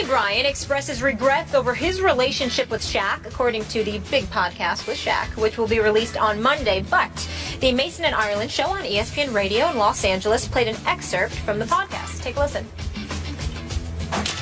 Bryant expresses regrets over his relationship with Shaq, according to the Big Podcast with Shaq, which will be released on Monday. But the Mason and Ireland show on ESPN Radio in Los Angeles played an excerpt from the podcast. Take a listen.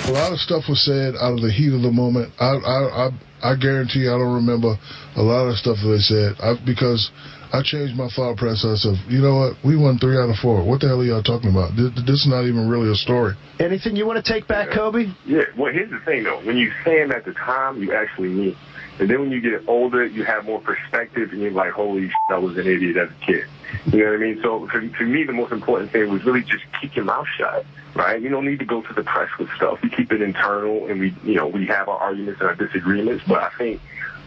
A lot of stuff was said out of the heat of the moment. I guarantee you I don't remember a lot of stuff that they said because I changed my thought process of, you know what, we won 3 out of 4. What the hell are y'all talking about? This is not even really a story. Anything you want to take back, Kobe? Yeah, well, here's the thing, though. When you say them at the time, you actually mean it. And then when you get older, you have more perspective, and you're like, holy shit, I was an idiot as a kid. You know what I mean? So for me, the most important thing was really just keep your mouth shut, right? You don't need to go to the press with stuff. We keep it internal, and we have our arguments and our disagreements. But I think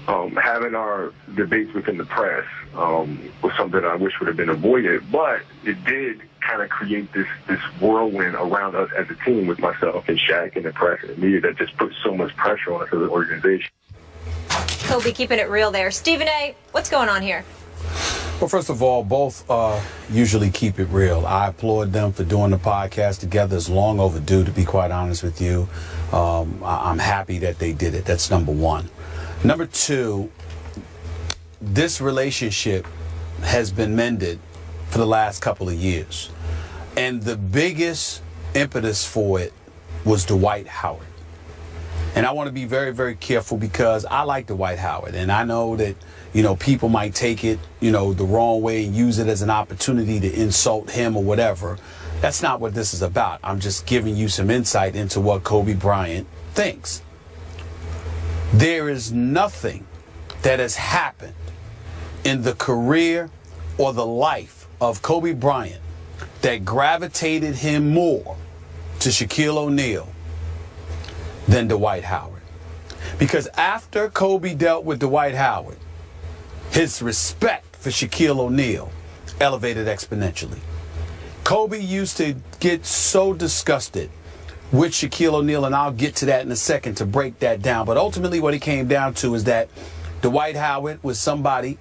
having our debates within the press was something I wish would have been avoided. But it did kind of create this whirlwind around us as a team with myself and Shaq and the press and the media that just put so much pressure on us as an organization. Kobe keeping it real there. Stephen A., what's going on here? Well, first of all, both usually keep it real. I applaud them for doing the podcast together. It's long overdue, to be quite honest with you. I'm happy that they did it. That's number one. Number two, this relationship has been mended for the last couple of years. And the biggest impetus for it was Dwight Howard. And I want to be very, very careful because I like Dwight Howard. And I know that, people might take it, the wrong way and use it as an opportunity to insult him or whatever. That's not what this is about. I'm just giving you some insight into what Kobe Bryant thinks. There is nothing that has happened in the career or the life of Kobe Bryant that gravitated him more to Shaquille O'Neal than Dwight Howard. Because after Kobe dealt with Dwight Howard, his respect for Shaquille O'Neal elevated exponentially. Kobe used to get so disgusted with Shaquille O'Neal, and I'll get to that in a second to break that down. But ultimately what it came down to is that Dwight Howard was somebody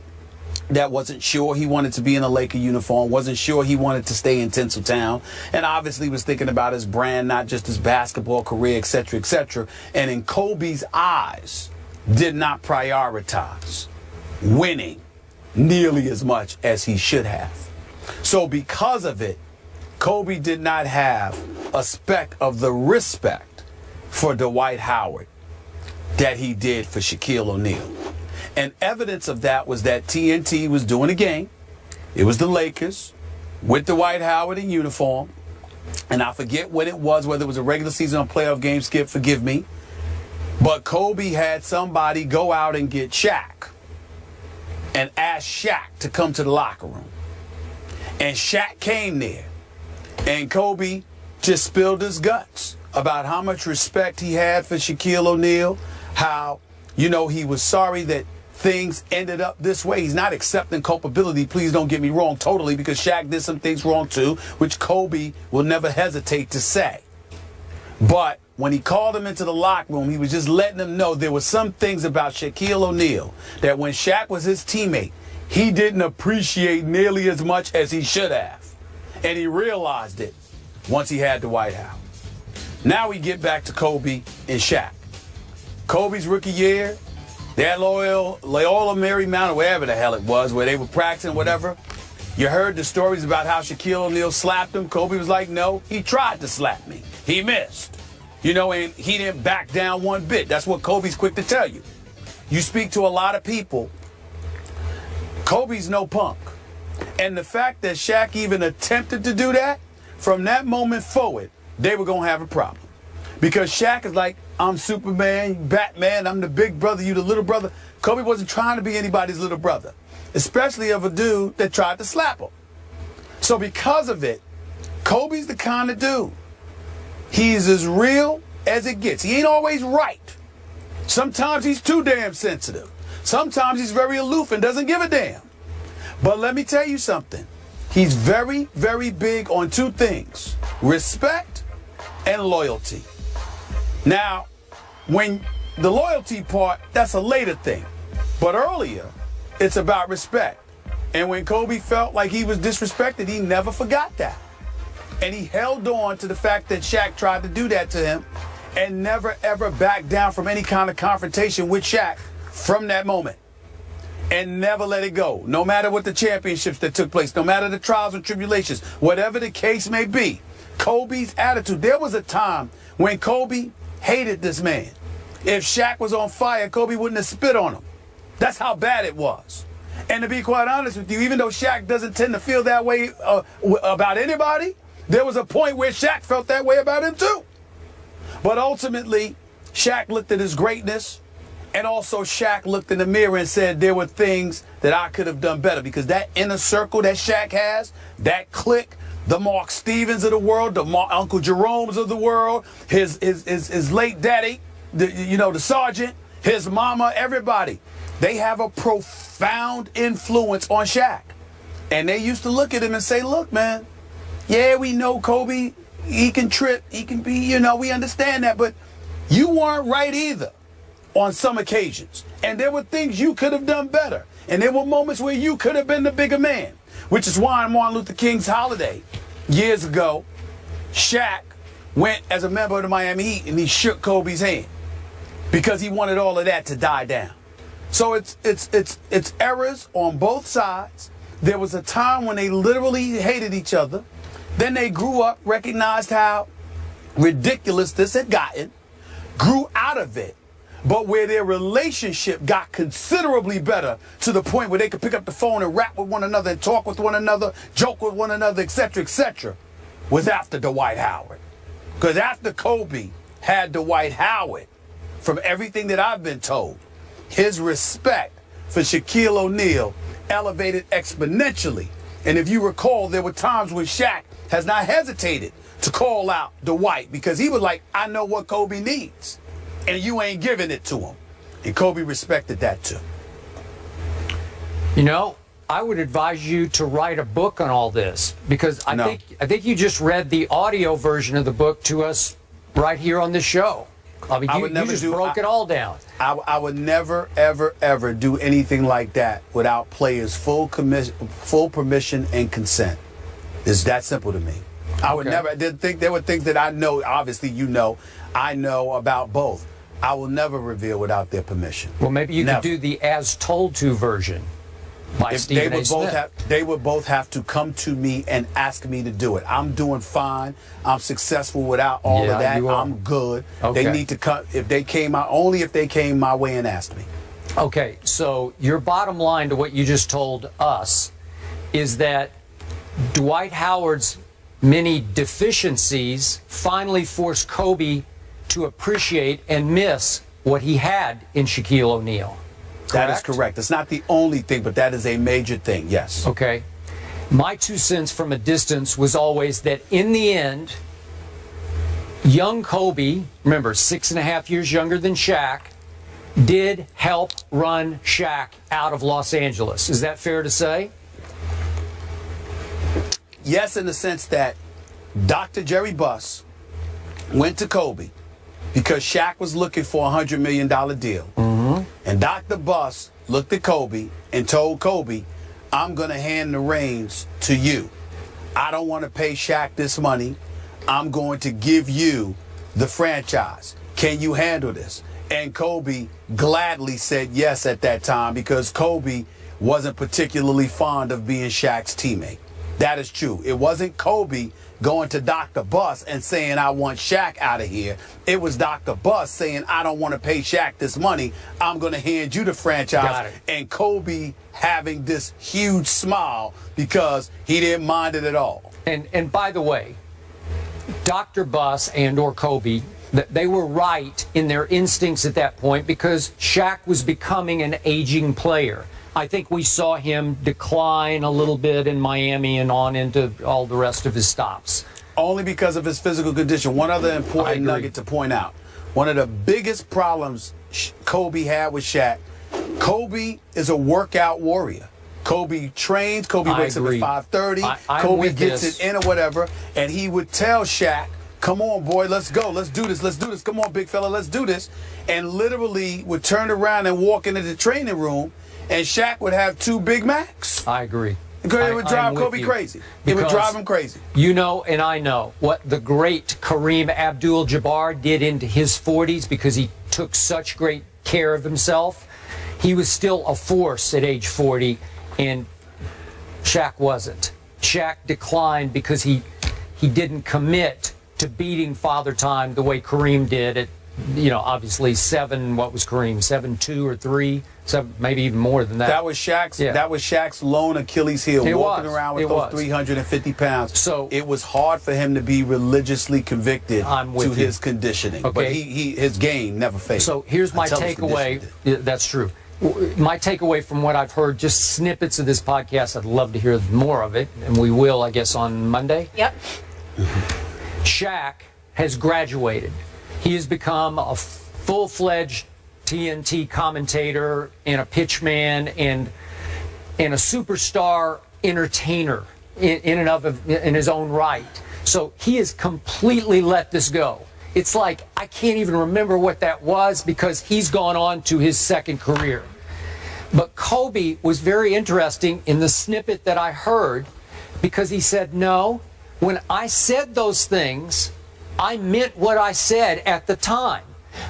that wasn't sure he wanted to be in a Laker uniform, wasn't sure he wanted to stay in Tinseltown, and obviously was thinking about his brand, not just his basketball career, etc., etc. And in Kobe's eyes, did not prioritize winning nearly as much as he should have. So because of it, Kobe did not have a speck of the respect for Dwight Howard that he did for Shaquille O'Neal. And evidence of that was that TNT was doing a game. It was the Lakers with Dwight Howard in uniform. And I forget what it was, whether it was a regular season or playoff game, Skip, forgive me. But Kobe had somebody go out and get Shaq and ask Shaq to come to the locker room. And Shaq came there. And Kobe just spilled his guts about how much respect he had for Shaquille O'Neal, how, he was sorry that things ended up this way. He's not accepting culpability, please don't get me wrong, totally, because Shaq did some things wrong too, which Kobe will never hesitate to say. But when he called him into the locker room, he was just letting him know there were some things about Shaquille O'Neal that when Shaq was his teammate, he didn't appreciate nearly as much as he should have. And he realized it once he had Dwight Howard. Now we get back to Kobe and Shaq. Kobe's rookie year, they had Loyola Marymount, or wherever the hell it was, where they were practicing, whatever. You heard the stories about how Shaquille O'Neal slapped him. Kobe was like, no, he tried to slap me. He missed. And he didn't back down one bit. That's what Kobe's quick to tell you. You speak to a lot of people, Kobe's no punk. And the fact that Shaq even attempted to do that, from that moment forward, they were going to have a problem. Because Shaq is like, I'm Superman, Batman, I'm the big brother, you the little brother. Kobe wasn't trying to be anybody's little brother, especially of a dude that tried to slap him. So because of it, Kobe's the kind of dude. He's as real as it gets. He ain't always right. Sometimes he's too damn sensitive. Sometimes he's very aloof and doesn't give a damn. But let me tell you something. He's very, very big on two things: respect and loyalty. Now, when the loyalty part, that's a later thing. But earlier, it's about respect. And when Kobe felt like he was disrespected, he never forgot that. And he held on to the fact that Shaq tried to do that to him. and never, ever backed down from any kind of confrontation with Shaq from that moment. And never let it go, no matter what the championships that took place, no matter the trials and tribulations, whatever the case may be. Kobe's attitude. There was a time when Kobe hated this man. If Shaq was on fire, Kobe wouldn't have spit on him. That's how bad it was. And to be quite honest with you, even though Shaq doesn't tend to feel that way about anybody, there was a point where Shaq felt that way about him too. But ultimately, Shaq looked at his greatness. And also Shaq looked in the mirror and said there were things that I could have done better, because that inner circle that Shaq has, that clique, the Mark Stevens of the world, the Uncle Jerome's of the world, his late daddy, the sergeant, his mama, everybody, they have a profound influence on Shaq. And they used to look at him and say, look, man, yeah, we know Kobe, he can trip, he can be, we understand that, but you weren't right either. On some occasions. And there were things you could have done better. And there were moments where you could have been the bigger man. Which is why on Martin Luther King's holiday years ago, Shaq went as a member of the Miami Heat and he shook Kobe's hand. Because he wanted all of that to die down. So it's errors on both sides. There was a time when they literally hated each other. Then they grew up, recognized how ridiculous this had gotten, grew out of it. But where their relationship got considerably better to the point where they could pick up the phone and rap with one another and talk with one another, joke with one another, etc., was after Dwight Howard. Because after Kobe had Dwight Howard, from everything that I've been told, his respect for Shaquille O'Neal elevated exponentially. And if you recall, there were times when Shaq has not hesitated to call out Dwight because he was like, I know what Kobe needs. And you ain't giving it to him. And Kobe respected that too. I would advise you to write a book on all this, because I think you just read the audio version of the book to us right here on this show. I mean, you just broke it all down. I would never, ever, ever do anything like that without players' full permission and consent. It's that simple to me. I would never. There were things that I know. Obviously, I know about both. I will never reveal without their permission. Well, maybe you could do the as told to version by Stephen A. Smith. They would both have to come to me and ask me to do it. I'm doing fine. I'm successful without all of that. I'm good. Okay. They need to come if they came my way and asked me. Okay, so your bottom line to what you just told us is that Dwight Howard's many deficiencies finally forced Kobe to appreciate and miss what he had in Shaquille O'Neal. That is correct. It's not the only thing, but that is a major thing, yes. Okay. My 2 cents from a distance was always that in the end, young Kobe, remember, 6.5 years younger than Shaq, did help run Shaq out of Los Angeles. Is that fair to say? Yes, in the sense that Dr. Jerry Buss went to Kobe because Shaq was looking for a $100 million deal. Mm-hmm. And Dr. Buss looked at Kobe and told Kobe, I'm going to hand the reins to you. I don't want to pay Shaq this money. I'm going to give you the franchise. Can you handle this? And Kobe gladly said yes at that time because Kobe wasn't particularly fond of being Shaq's teammate. That is true. It wasn't Kobe going to Dr. Buss and saying, I want Shaq out of here. It was Dr. Buss saying, I don't want to pay Shaq this money. I'm going to hand you the franchise. And Kobe having this huge smile because he didn't mind it at all. And by the way, Dr. Buss and or Kobe, they were right in their instincts at that point because Shaq was becoming an aging player. I think we saw him decline a little bit in Miami and on into all the rest of his stops. Only because of his physical condition. One other important nugget to point out. One of the biggest problems Kobe had with Shaq, Kobe is a workout warrior. Kobe trains, Kobe wakes up at 5:30, Kobe gets it in or whatever, and he would tell Shaq, come on, boy, let's go, let's do this, come on, big fella, let's do this, and literally would turn around and walk into the training room, and Shaq would have 2 Big Macs. I agree. Because it would drive Kobe crazy. It would drive him crazy. You know, and I know what the great Kareem Abdul-Jabbar did into his 40s because he took such great care of himself. He was still a force at age 40, and Shaq wasn't. Shaq declined because he didn't commit to beating Father Time the way Kareem did at, you know, obviously what was Kareem, 7'2" or 3", maybe even more than that. That was Shaq's lone Achilles heel, walking around with those 350 pounds. So it was hard for him to be religiously convicted to his conditioning. Okay. But his game never failed. So here's my takeaway. That's true. My takeaway from what I've heard, just snippets of this podcast, I'd love to hear more of it, and we will, I guess, on Monday. Yep. Shaq has graduated. He has become a full-fledged TNT commentator and a pitchman and a superstar entertainer in his own right. So he has completely let this go. It's like I can't even remember what that was because he's gone on to his second career. But Kobe was very interesting in the snippet that I heard because he said, no, when I said those things, I meant what I said at the time.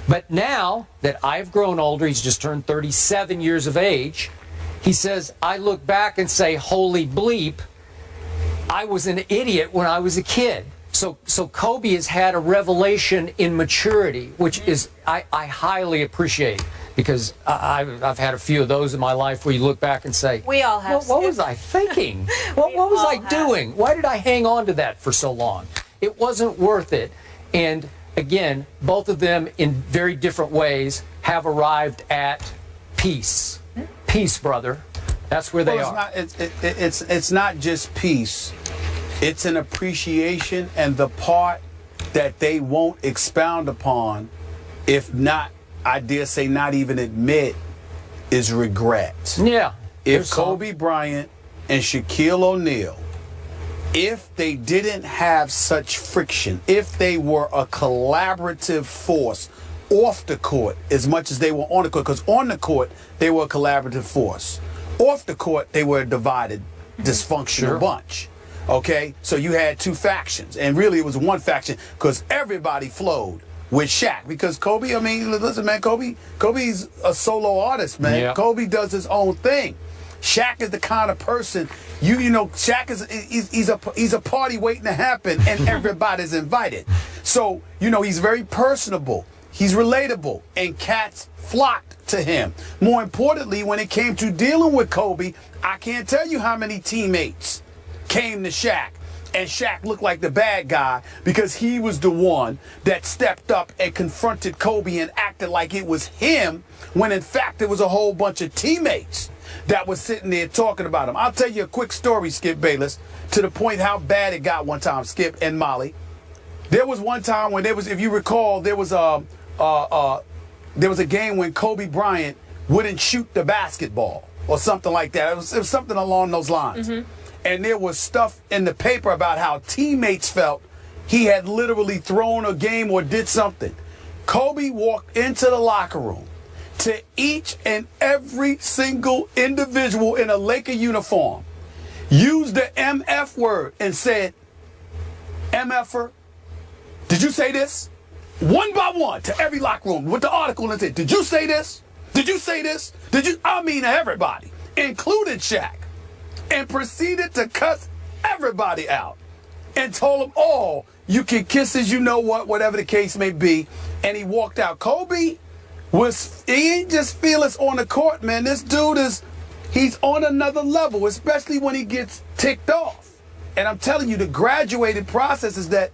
But now that I've grown older, he's just turned 37 years of age, he says, I look back and say, holy bleep, I was an idiot when I was a kid. So Kobe has had a revelation in maturity, which is I highly appreciate because I've had a few of those in my life where you look back and say, we all have. What was I thinking? what was I doing? Why did I hang on to that for so long? It wasn't worth it. And again, both of them in very different ways have arrived at peace. Peace, brother. That's where they are. It's not just peace. It's an appreciation, and the part that they won't expound upon, if not, I dare say not even admit, is regret. Yeah. If Kobe Bryant and Shaquille O'Neal, if they didn't have such friction, if they were a collaborative force off the court as much as they were on the court, because on the court, they were a collaborative force. Off the court, they were a divided, dysfunctional bunch. Okay, so you had two factions, and really it was one faction because everybody flowed with Shaq. Because Kobe, I mean, listen, man, Kobe's a solo artist, man. Yeah. Kobe does his own thing. Shaq is the kind of person you know. Shaq he's a party waiting to happen, and everybody's invited. So you know he's very personable. He's relatable, and cats flocked to him. More importantly, when it came to dealing with Kobe, I can't tell you how many teammates came to Shaq, and Shaq looked like the bad guy because he was the one that stepped up and confronted Kobe and acted like it was him when in fact it was a whole bunch of teammates that was sitting there talking about him. I'll tell you a quick story, Skip Bayless, to the point how bad it got one time, Skip and Molly. There was one time when there was, if you recall, there was a game when Kobe Bryant wouldn't shoot the basketball or something like that. It was something along those lines. And there was stuff in the paper about how teammates felt he had literally thrown a game or did something. Kobe walked into the locker room to each and every single individual in a Laker uniform, used the MF word and said, MFer, did you say this? One by one to every locker room with the article and said, did you say this? Did you say this? Did you? I mean everybody, including Shaq. And proceeded to cuss everybody out and told them all, you can kiss as you know what, whatever the case may be. And he walked out. Kobe he ain't just fearless on the court, man. This dude he's on another level, especially when he gets ticked off. And I'm telling you, the graduated process is that,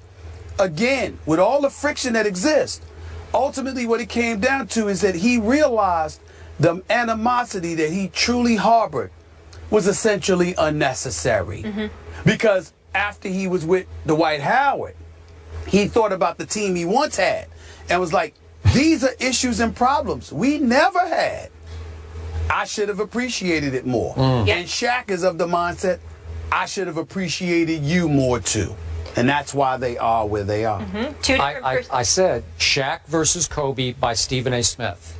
again, with all the friction that exists, ultimately what it came down to is that he realized the animosity that he truly harbored was essentially unnecessary. Because after he was with Dwight Howard, he thought about the team he once had and was like, these are issues and problems we never had. I should have appreciated it more. And Shaq is of the mindset, I should have appreciated you more too. And that's why they are where they are. I said Shaq versus Kobe by Stephen A. Smith.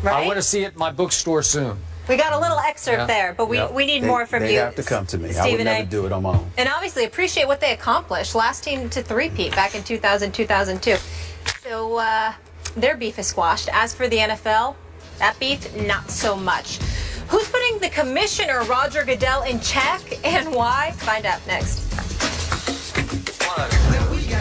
I want to see it in my bookstore soon. We got a little excerpt there, but we need more from you. They have to come to me. I would Stephen never A. do it on my own. And obviously appreciate what they accomplished. Last team to three-peat back in 2000, 2002. So their beef is squashed. As for the NFL, that beef, not so much. Who's putting the commissioner, Roger Goodell, in check and why? Find out next.